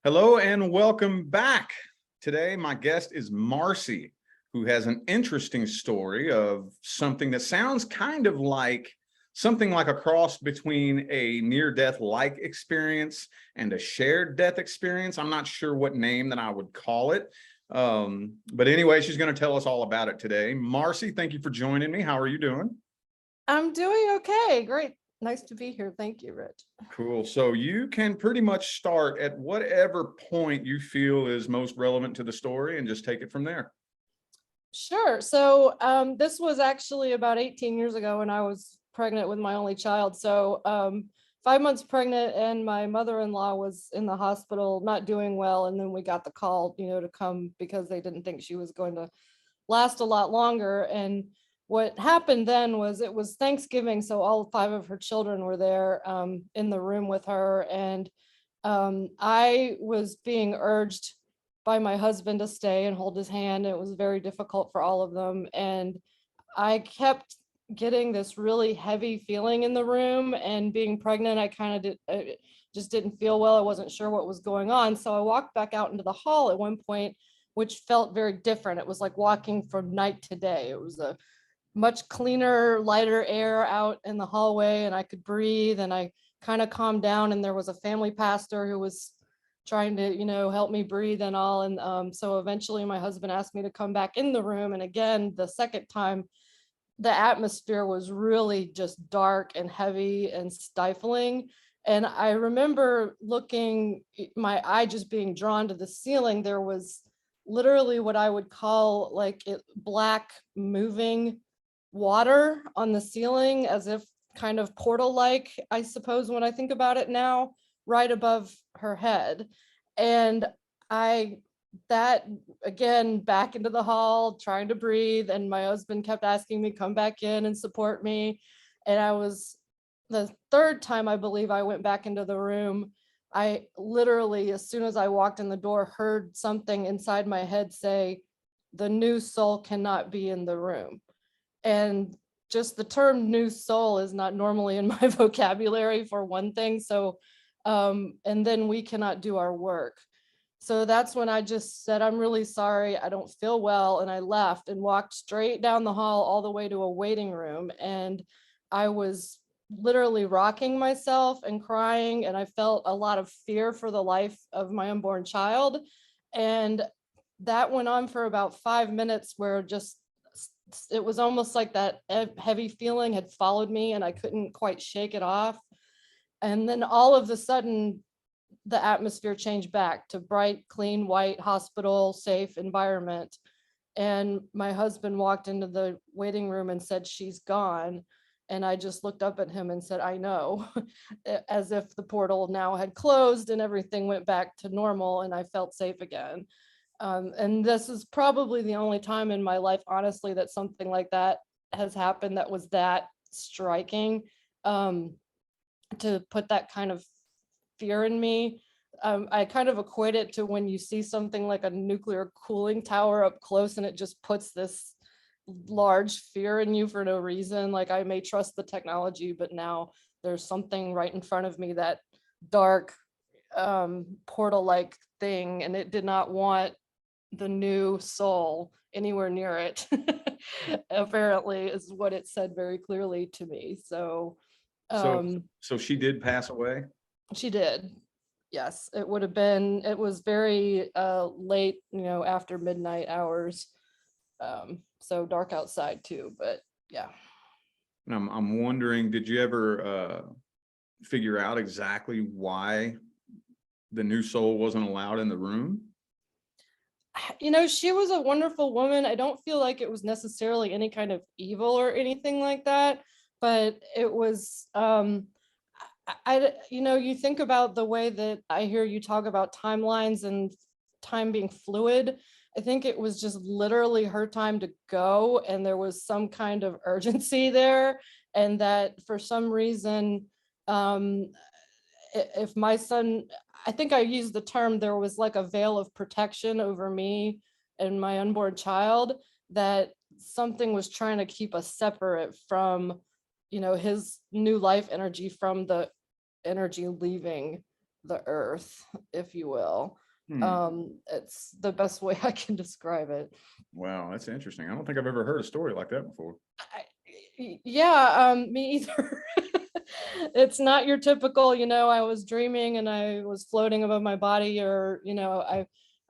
Hello and welcome back. Today, my guest is Marcie, who has an interesting story of something that sounds kind of like something like a cross between a near-death-like experience and a shared death experience. I'm not sure what name that I would call it. But anyway, she's going to tell us all about it today. Marcie, thank you for joining me. How are you doing? I'm doing okay. Great. Nice to be here. Thank you, Rich. Cool. So you can pretty much start at whatever point you feel is most relevant to the story and just take it from there. Sure. So this was actually about 18 years ago when I was pregnant with my only child. So 5 months pregnant, and my mother-in-law was in the hospital not doing well. And then we got the call, to come because they didn't think she was going to last a lot longer. And what happened then was it was Thanksgiving. So all 5 of her children were there in the room with her. And I was being urged by my husband to stay and hold his hand. It was very difficult for all of them. And I kept getting this really heavy feeling in the room, and being pregnant, I kind of just didn't feel well. I wasn't sure what was going on. So I walked back out into the hall at one point, which felt very different. It was like walking from night to day. It was a much cleaner, lighter air out in the hallway, and I could breathe, and I kind of calmed down. And there was a family pastor who was trying to, help me breathe and all. And so eventually my husband asked me to come back in the room. And again, the second time, the atmosphere was really just dark and heavy and stifling. And I remember my eye just being drawn to the ceiling. There was literally what I would call like black moving water on the ceiling, as if kind of portal-like, I suppose, when I think about it now, right above her head. And that again, back into the hall, trying to breathe. And my husband kept asking me, come back in and support me. And the third time, I believe, I went back into the room, I literally, as soon as I walked in the door, heard something inside my head say, the new soul cannot be in the room. And just the term new soul is not normally in my vocabulary, for one thing. So, and then we cannot do our work. So that's when I just said, I'm really sorry, I don't feel well. And I left and walked straight down the hall all the way to a waiting room. And I was literally rocking myself and crying. And I felt a lot of fear for the life of my unborn child. And that went on for about 5 minutes, where just it was almost like that heavy feeling had followed me and I couldn't quite shake it off. And then all of a sudden, the atmosphere changed back to bright, clean, white, hospital safe environment. And my husband walked into the waiting room and said, she's gone. And I just looked up at him and said, I know, as if the portal now had closed and everything went back to normal and I felt safe again. And this is probably the only time in my life, honestly, that something like that has happened that was that striking, to put that kind of fear in me. I kind of equate it to when you see something like a nuclear cooling tower up close and it just puts this large fear in you for no reason. Like, I may trust the technology, but now there's something right in front of me, that dark portal-like thing, and it did not want the new soul anywhere near it. Apparently, is what it said very clearly to me. So So she did pass away? she did. Yes, it was very late, after midnight hours. So dark outside too, but yeah. And I'm wondering, did you ever figure out exactly why the new soul wasn't allowed in the room? She was a wonderful woman. I don't feel like it was necessarily any kind of evil or anything like that, but it was, you think about the way that I hear you talk about timelines and time being fluid. I think it was just literally her time to go, and there was some kind of urgency there. And that for some reason, if my son, I think I used the term, there was like a veil of protection over me and my unborn child, that something was trying to keep us separate from, his new life energy, from the energy leaving the earth, if you will. Hmm. It's the best way I can describe it. Wow, that's interesting. I don't think I've ever heard a story like that before. Yeah, me either. It's not your typical, I was dreaming and I was floating above my body, or,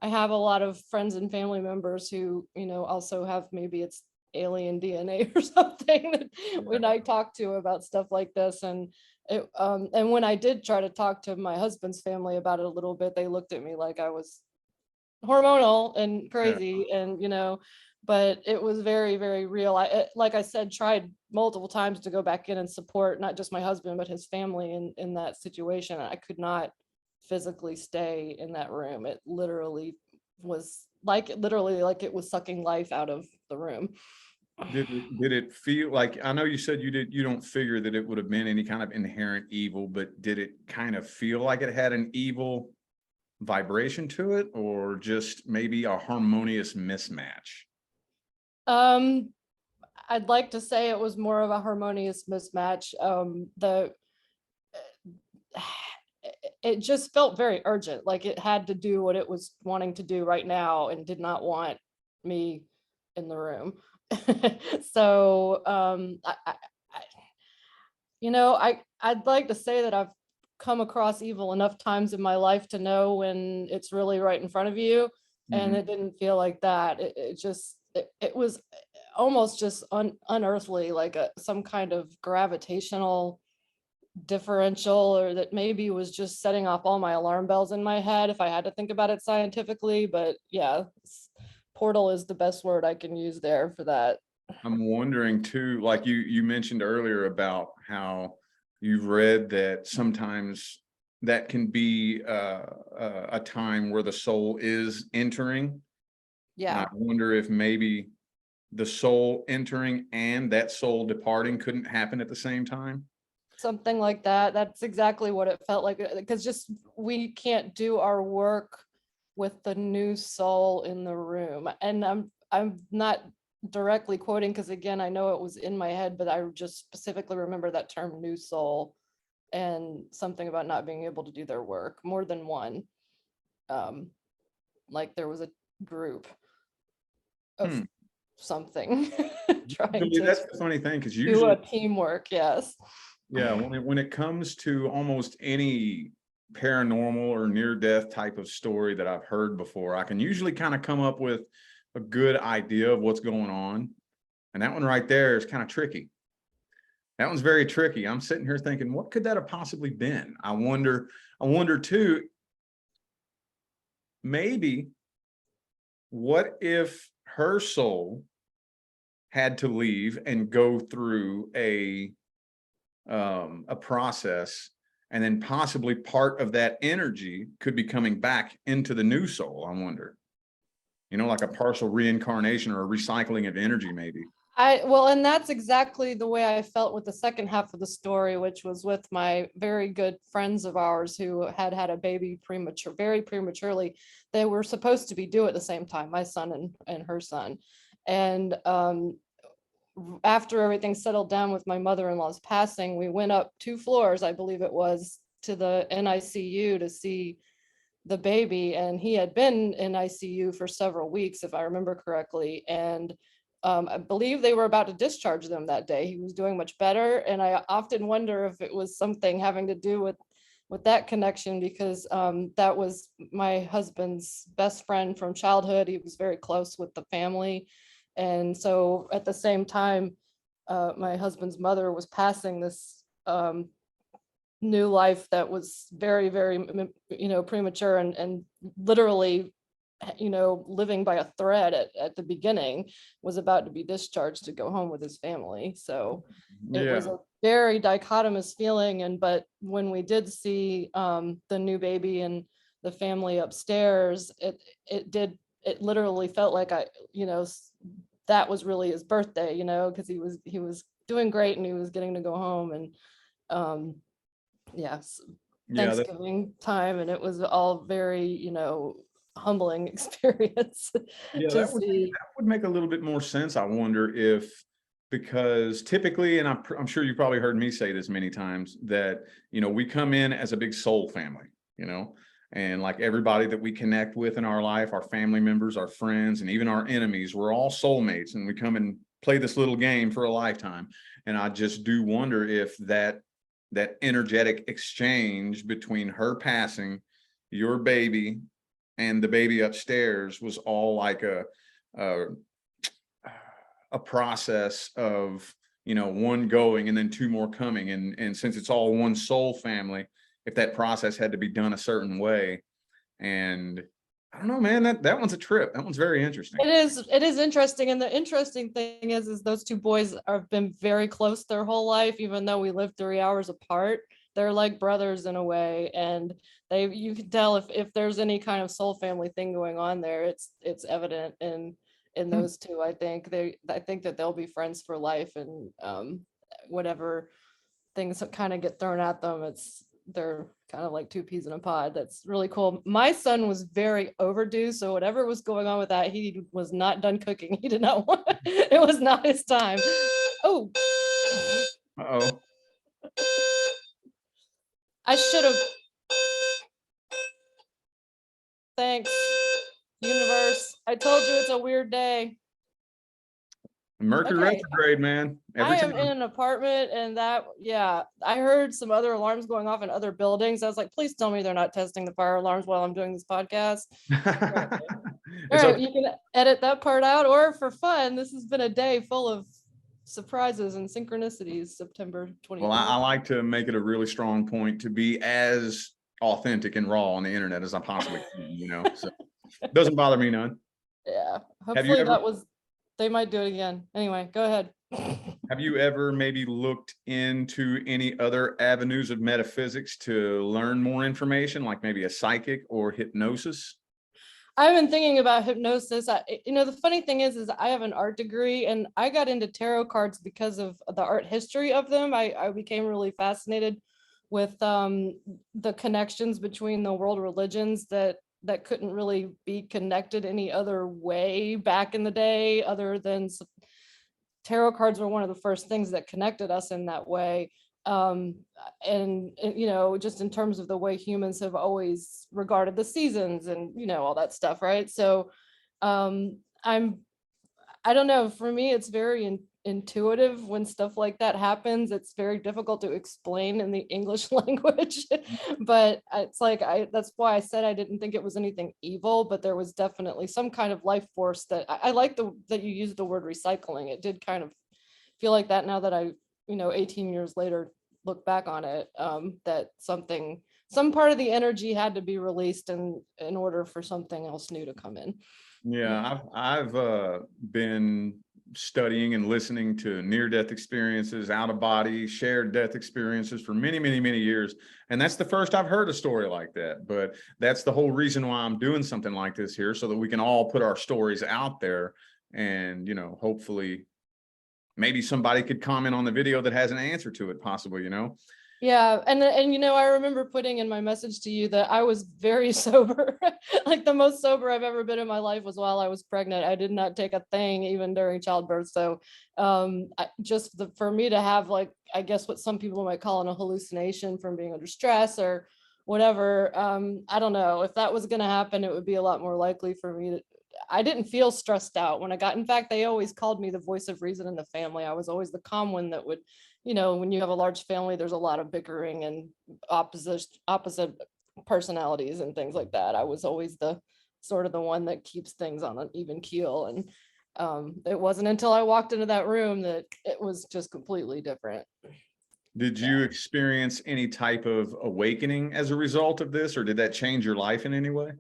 I have a lot of friends and family members who, also have, maybe it's alien DNA or something, that when I talk to about stuff like this. And when I did try to talk to my husband's family about it a little bit, they looked at me like I was hormonal and Yeah. crazy, and but it was very, very real. Like I said, tried multiple times to go back in and support not just my husband but his family in that situation. I could not physically stay in that room. It literally like it was sucking life out of the room. Did it feel like, I know you said you don't figure that it would have been any kind of inherent evil, but did it kind of feel like it had an evil vibration to it, or just maybe a harmonious mismatch? um I'd like to say it was more of a harmonious mismatch. The it just felt very urgent, like it had to do what it was wanting to do right now and did not want me in the room. So I'd like to say that I've come across evil enough times in my life to know when it's really right in front of you, and Mhm. it didn't feel like that. It was almost just unearthly, like some kind of gravitational differential, or that maybe was just setting off all my alarm bells in my head if I had to think about it scientifically. But yeah, portal is the best word I can use there for that. I'm wondering too, like you mentioned earlier about how you've read that sometimes that can be a time where the soul is entering. And I Yeah, wonder if maybe the soul entering and that soul departing couldn't happen at the same time. something like that. That's exactly what it felt like, because just we can't do our work with the new soul in the room. And I'm not directly quoting, because again, I know it was in my head, but I just specifically remember that term, new soul, and something about not being able to do their work, more than one. um like there was a group of Hmm. something trying Usually, to that's the funny thing, because do usually, a teamwork. Yes. yeah, when it comes to almost any paranormal or near death type of story that I've heard before, I can usually kind of come up with a good idea of what's going on. And that one right there is kind of tricky. That one's very tricky. I'm sitting here thinking, what could that have possibly been? I wonder too, maybe what if her soul had to leave and go through a process, and then possibly part of that energy could be coming back into the new soul. I wonder, like a partial reincarnation or a recycling of energy, maybe. Well, and that's exactly the way I felt with the second half of the story, which was with my very good friends of ours who had a baby very prematurely. They were supposed to be due at the same time, my son and her son. And after everything settled down with my mother-in-law's passing, we went up 2 floors, I believe it was, to the NICU to see the baby. And he had been in ICU for several weeks, if I remember correctly. And I believe they were about to discharge them that day. He was doing much better. And I often wonder if it was something having to do with that connection, because that was my husband's best friend from childhood. He was very close with the family. And so at the same time, my husband's mother was passing this new life that was very, very, premature, and literally, living by a thread at the beginning, was about to be discharged to go home with his family. So it was Yeah. a very dichotomous feeling. But when we did see the new baby and the family upstairs, it literally felt like that was really his birthday, because he was doing great and he was getting to go home. And um yes, Yeah, Thanksgiving time, and it was all very, humbling experience yeah, to that would see. make a little bit more sense. I wonder if, because typically, and I'm sure you probably heard me say this many times, that we come in as a big soul family. you know, and like everybody that we connect with in our life, our family members, our friends, and even our enemies, we're all soulmates, and we come and play this little game for a lifetime. And I just do wonder if that energetic exchange between her passing, your baby, and the baby upstairs was all like a, a process of, you know, one going and then two more coming. And since it's all one soul family, if that process had to be done a certain way. And I don't know, man, that one's a trip. That one's very interesting. It is interesting. And the interesting thing is those two boys have been very close their whole life, even though we live 3 hours apart. They're like brothers in a way. And you can tell if there's any kind of soul family thing going on there, it's evident in those two. I think that they'll be friends for life, and whatever things that kind of get thrown at them, they're kind of like two peas in a pod. That's really cool. My son was very overdue, so whatever was going on with that, he was not done cooking. He did not want it was not his time. Oh, Uh-oh. I should have. Thanks, universe. I told you it's a weird day. Mercury retrograde, man. I am in an apartment, and I heard some other alarms going off in other buildings. I was like, please tell me they're not testing the fire alarms while I'm doing this podcast. All right, you can edit that part out, or for fun, this has been a day full of surprises and synchronicities. September 24th. Well, I like to make it a really strong point to be as authentic and raw on the internet as I possibly can, you know, so it doesn't bother me none. Yeah, hopefully they might do it again. Anyway, go ahead. Have you ever maybe looked into any other avenues of metaphysics to learn more information, like maybe a psychic or hypnosis? I've been thinking about hypnosis. The funny thing is I have an art degree, and I got into tarot cards because of the art history of them. I became really fascinated with the connections between the world religions that couldn't really be connected any other way back in the day, other than tarot cards were one of the first things that connected us in that way. And just in terms of the way humans have always regarded the seasons and all that stuff, right? So I don't know, for me it's very intuitive when stuff like that happens. It's very difficult to explain in the English language, but it's like that's why I said I didn't think it was anything evil, but there was definitely some kind of life force that I like that you used the word recycling. It did kind of feel like that now that I 18 years later look back on it, that some part of the energy had to be released in order for something else new to come in. Yeah, I've been studying and listening to near-death experiences, out-of-body, shared death experiences for many, many, many years. And that's the first I've heard a story like that. But that's the whole reason why I'm doing something like this here, so that we can all put our stories out there. And, hopefully maybe somebody could comment on the video that has an answer to it, possibly, Yeah, and I remember putting in my message to you that I was very sober. Like the most sober I've ever been in my life was while I was pregnant. I did not take a thing even during childbirth. So for me to have, like, I guess what some people might call a hallucination from being under stress or whatever, I don't know if that was going to happen. It would be a lot more likely for me I didn't feel stressed out when in fact, they always called me the voice of reason in the family. I was always the calm one that would, when you have a large family, there's a lot of bickering and opposite personalities and things like that. I was always the sort of the one that keeps things on an even keel. And it wasn't until I walked into that room that it was just completely different. Did you experience any type of awakening as a result of this, or did that change your life in any way?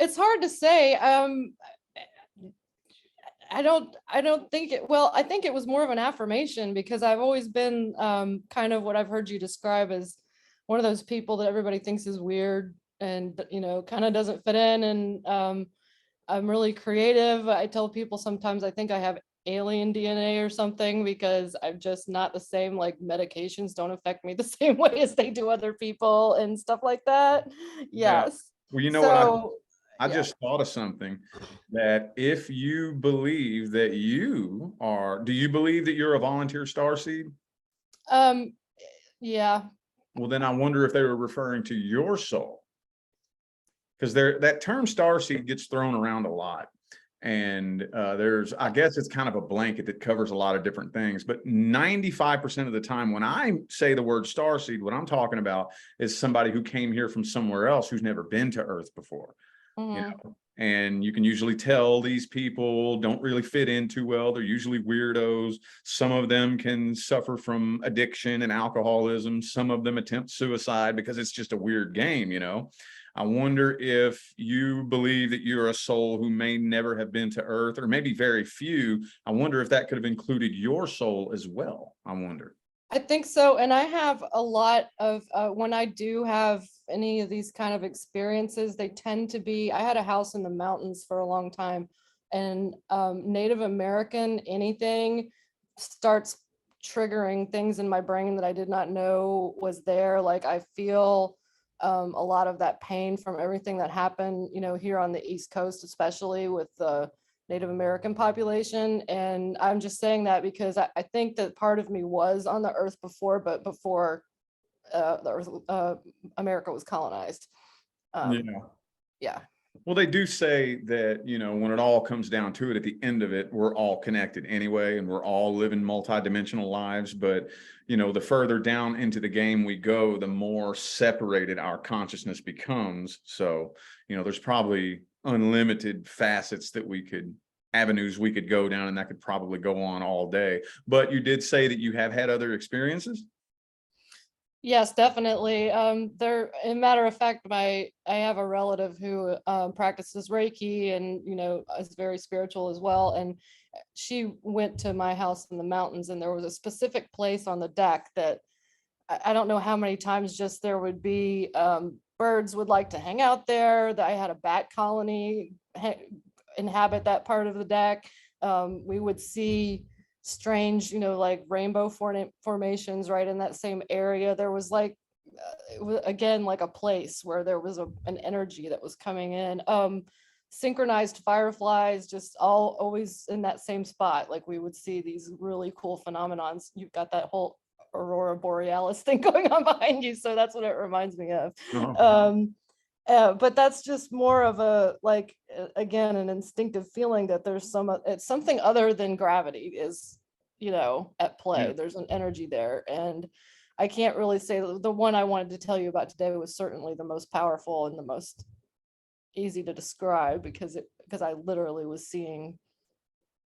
It's hard to say. I don't think I think it was more of an affirmation, because I've always been kind of what I've heard you describe as one of those people that everybody thinks is weird and kind of doesn't fit in. And I'm really creative. I tell people sometimes I think I have alien DNA or something, because I'm just not the same. Like medications don't affect me the same way as they do other people and stuff like that. Yes. Yeah. Well, I just thought of something, that if you believe that do you believe that you're a volunteer starseed? Yeah. Well, then I wonder if they were referring to your soul, because that term starseed gets thrown around a lot. And I guess it's kind of a blanket that covers a lot of different things, but 95% of the time when I say the word starseed, what I'm talking about is somebody who came here from somewhere else who's never been to Earth before. You Mhm. know, and you can usually tell these people don't really fit in too well. They're usually weirdos. Some of them can suffer from addiction and alcoholism. Some of them attempt suicide because it's just a weird game, you know. I wonder if you believe that you're a soul who may never have been to Earth, or maybe very few. I wonder if that could have included your soul as well. I wonder. I think so. And I have a lot of, when I do have any of these kind of experiences, they tend to be, I had a house in the mountains for a long time, and Native American anything starts triggering things in my brain that I did not know was there. Like I feel a lot of that pain from everything that happened, here on the East Coast, especially with the Native American population. And I'm just saying that because I think that part of me was on the earth before, but before the earth, America was colonized. Yeah. Yeah. Well, they do say that, when it all comes down to it, at the end of it, we're all connected anyway, and we're all living multidimensional lives. But, the further down into the game we go, the more separated our consciousness becomes. So, there's probably unlimited avenues we could go down, and that could probably go on all day. But you did say that you have had other experiences? Yes, definitely. There, a matter of fact, I have a relative who practices Reiki and is very spiritual as well. And she went to my house in the mountains, and there was a specific place on the deck that I don't know how many times just there would be birds would like to hang out there. That I had a bat colony inhabit that part of the deck. We would see strange, like rainbow formations right in that same area. There was like, it was again like a place where there was an energy that was coming in. Synchronized fireflies, just all always in that same spot. Like we would see these really cool phenomenons. You've got that whole aurora borealis thing going on behind you, so that's what it reminds me of. Oh. But that's just more of a like again an instinctive feeling that there's it's something other than gravity is at Yeah. play. There's an energy there, and I can't really say the one I wanted to tell you about today was certainly the most powerful and the most easy to describe because I literally was seeing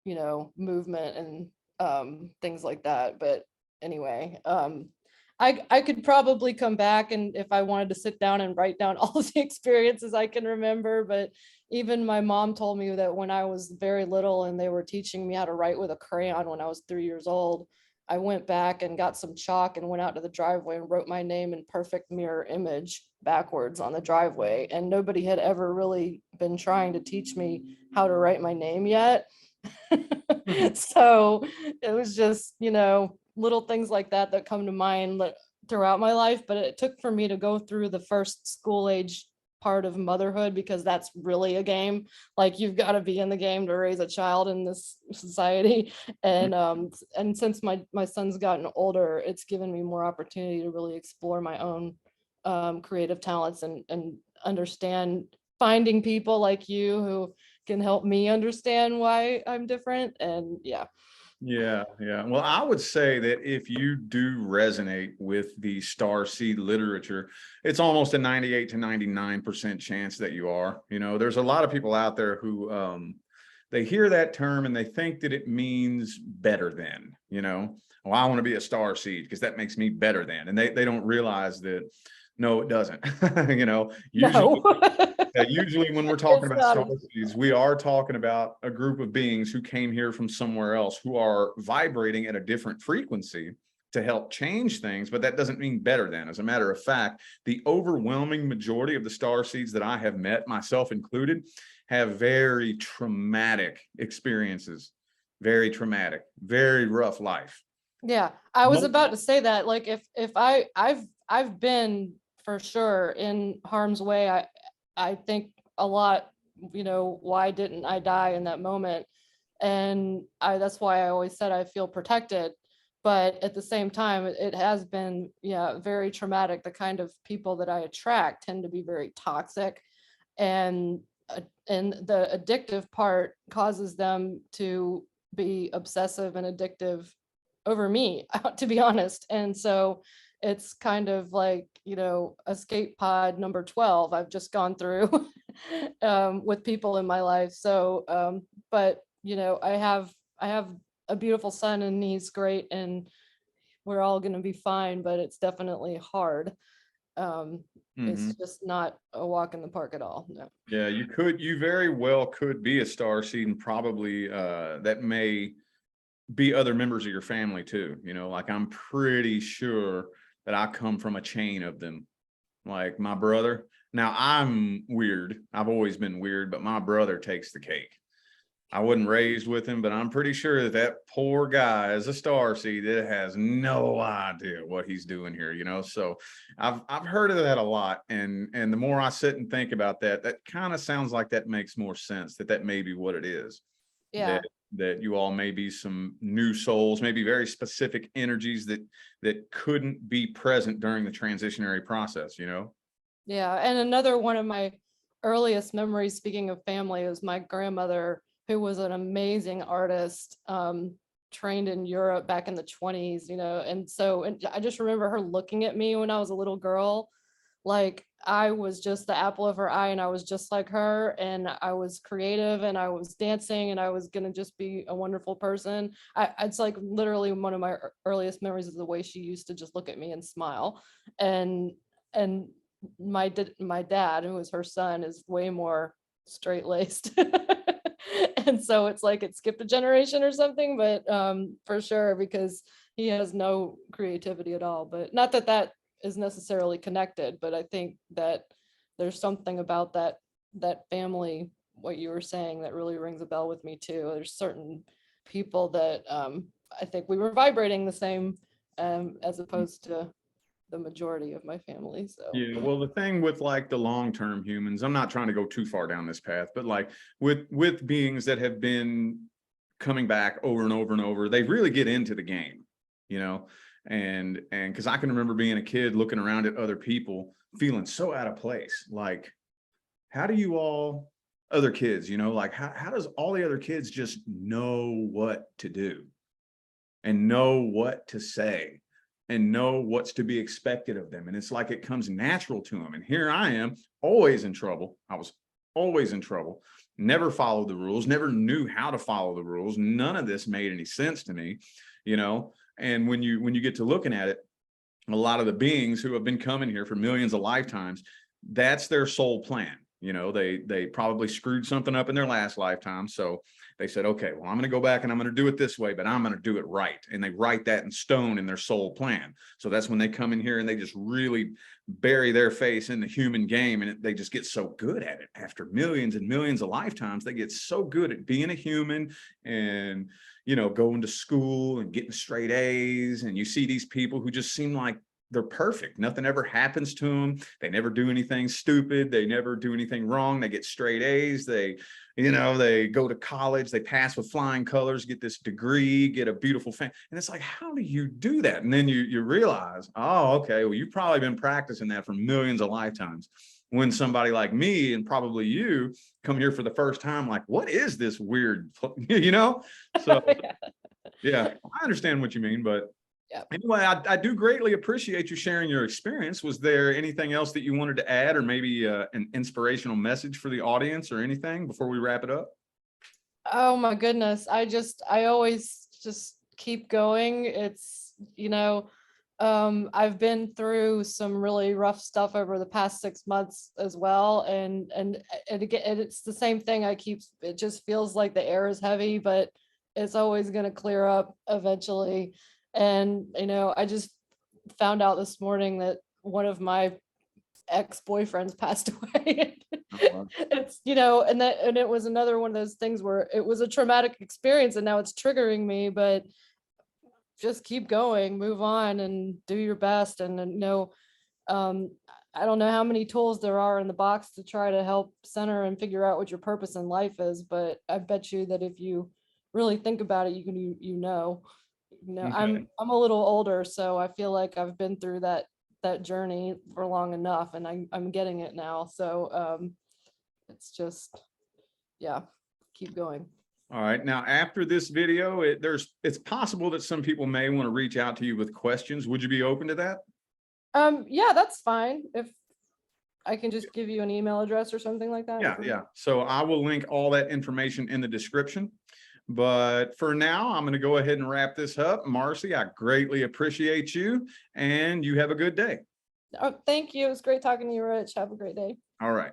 movement and things like that. But anyway, I could probably come back, and if I wanted to sit down and write down all the experiences I can remember. But even my mom told me that when I was very little and they were teaching me how to write with a crayon when I was 3 years old, I went back and got some chalk and went out to the driveway and wrote my name in perfect mirror image backwards on the driveway. And nobody had ever really been trying to teach me how to write my name yet. So it was just, little things like that that come to mind throughout my life. But it took for me to go through the first school age part of motherhood, because that's really a game. Like you've got to be in the game to raise a child in this society. And since my son's gotten older, it's given me more opportunity to really explore my own creative talents and understand, finding people like you who can help me understand why I'm different. And yeah. Yeah, yeah. Well, I would say that if you do resonate with the Starseed literature, it's almost a 98 to 99% chance that you are. There's a lot of people out there who they hear that term and they think that it means better than, well, I want to be a Starseed because that makes me better than. And they don't realize that no, it doesn't. Usually No. usually when we're talking It's about not. starseeds, we are talking about a group of beings who came here from somewhere else, who are vibrating at a different frequency to help change things, but that doesn't mean better than. As a matter of fact, the overwhelming majority of the starseeds that I have met, myself included, have very traumatic experiences, very traumatic, very rough life. Yeah, I was about to say that. Like if I've been for sure in harm's way. I think a lot, why didn't I die in that moment? And that's why I always said I feel protected. but at the same time, it has been, yeah, very traumatic. The kind of people that I attract tend to be very toxic, and and the addictive part causes them to be obsessive and addictive over me, to be honest. And so it's kind of like, escape pod number 12 I've just gone through with people in my life. So but I have a beautiful son, and he's great, and we're all going to be fine, but it's definitely hard. um Hmm. it's just not a walk in the park at all. No. Yeah, you very well could be a star seed, and probably that may be other members of your family too. Like I'm pretty sure that I come from a chain of them. Like my brother. Now I'm weird. I've always been weird, but my brother takes the cake. I wasn't raised with him, but I'm pretty sure that that poor guy is a star seed that has no idea what he's doing here. So I've heard of that a lot, and the more I sit and think about that, that kind of sounds like that makes more sense. That may be what it is. Yeah. That you all may be some new souls, maybe very specific energies that couldn't be present during the transitionary process. Yeah, and another one of my earliest memories, speaking of family, is my grandmother, who was an amazing artist, trained in Europe back in the 20s, and I just remember her looking at me when I was a little girl, like I was just the apple of her eye, and I was just like her, and I was creative, and I was dancing, and I was gonna just be a wonderful person. It's like literally one of my earliest memories is the way she used to just look at me and smile. And and my dad, who was her son, is way more straight laced. And so it's like it skipped a generation or something, but for sure, because he has no creativity at all. But not that that is necessarily connected, but I think that there's something about that family, what you were saying, that really rings a bell with me too. There's certain people that I think we were vibrating the same, as opposed to the majority of my family. So Yeah, well, the thing with like the long-term humans, I'm not trying to go too far down this path, but like with beings that have been coming back over and over and over, they really get into the game, you know, and because I can remember being a kid looking around at other people feeling so out of place. Like, how do you all other kids, like how does all the other kids just know what to do and know what to say and know what's to be expected of them? And it's like it comes natural to them. And here I am, always in trouble. I was always in trouble, never followed the rules, never knew how to follow the rules. None of this made any sense to me. And when you get to looking at it, a lot of the beings who have been coming here for millions of lifetimes, that's their soul plan. They probably screwed something up in their last lifetime. So they said, okay, well, I'm going to go back and I'm going to do it this way, but I'm going to do it right. And they write that in stone in their soul plan. So that's when they come in here and they just really bury their face in the human game. And they just get so good at it after millions and millions of lifetimes. They get so good at being a human and, going to school and getting straight A's. And you see these people who just seem like they're perfect. Nothing ever happens to them. They never do anything stupid. They never do anything wrong. They get straight A's. They go to college, they pass with flying colors, get this degree, get a beautiful family. And it's like, how do you do that? And then you realize, oh, okay, well, you've probably been practicing that for millions of lifetimes. When somebody like me and probably you come here for the first time, like, what is this weird, So yeah. yeah, I understand what you mean, but Yeah. anyway, I do greatly appreciate you sharing your experience. Was there anything else that you wanted to add, or maybe an inspirational message for the audience or anything before we wrap it up? Oh my goodness. I always just keep going. It's, I've been through some really rough stuff over the past 6 months as well. And again, and it's the same thing. It just feels like the air is heavy, but it's always going to clear up eventually. And, I just found out this morning that one of my ex-boyfriends passed away. And it was another one of those things where it was a traumatic experience, and now it's triggering me, but just keep going, move on, and do your best. And um I don't know how many tools there are in the box to try to help center and figure out what your purpose in life is, but I bet you that if you really think about it, you can. No, Okay. I'm a little older, so I feel like I've been through that journey for long enough, and I'm getting it now. So it's just, yeah, keep going. All right. Now, after this video, it's possible that some people may want to reach out to you with questions. Would you be open to that? Yeah, that's fine. If I can just give you an email address or something like that. Yeah. So I will link all that information in the description. But for now, I'm going to go ahead and wrap this up. Marcie, I greatly appreciate you, and you have a good day. Oh, thank you. It was great talking to you, Rich. Have a great day. All right.